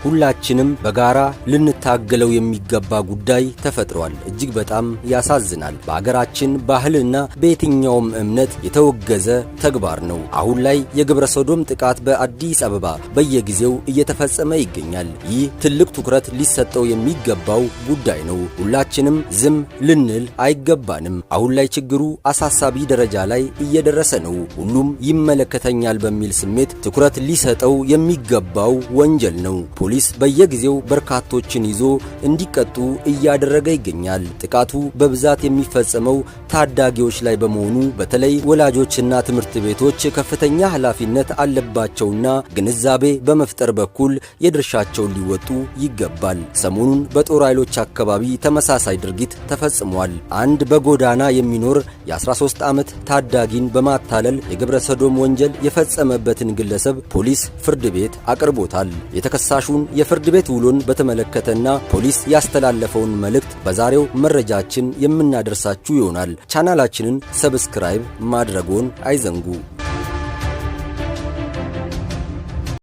ሁላችንም በጋራ ልንታገለው የሚገባ ጉዳይ ተፈጥሯል። እጅግ በጣም ያሳዝናል። በአገራችን ባህልና በየትኛውም እምነት የተወገዘ ተግባር ነው። አሁን ላይ የግብረ ሰዶም ጥቃት በአዲስ አበባ በየጊዜው እየተፈጸመ ይገኛል። ይህ ትልቅ ትኩረት ሊሰጠው የሚገባው ጉዳይ ነው። ሁላችንም ዝም ልንል አይገባንም። አሁን ላይ ችግሩ አሳሳቢ ደረጃ ላይ እየደረሰ ነው። ሁሉም ይመለከተኛል በሚል ስሜት ትኩረት ሊሰጠው የሚገባው ወንጀል ነው። ፖሊስ በየጊዜው በርካቶችን ይዞ እንዲቀጡ እያደረገ ይገኛል። ጥቃቱ በብዛት የሚፈጸመው ታዳጊዎች ላይ በመሆኑ በተለይ ወላጆችና ትምህርት ቤቶች ከፍተኛ ኃላፊነት አለባቸውና ግንዛቤ በመፍጠር በኩል የድርሻቸውን ሊወጡ ይገባል። ሰሞኑን በጦር ኃይሎች አካባቢ ተመሳሳይ ድርጊት ተፈጽሟል። አንድ በጎዳና የሚኖር የ13 ዓመት ታዳጊን በማታለል የግብረ ሰዶም ወንጀል የፈጸመበትን ግለሰብ ፖሊስ ፍርድ ቤት አቅርቦታል። የተከሳሹን የፍርድ ቤት ውሎን በተመለከተና ፖሊስ ያስተላለፈውን መልእክት በዛሬው መረጃችን የምናደርሳችሁ ይሆናል። ቻናላችንን ሰብስክራይብ ማድረግዎን አይዘንጉ።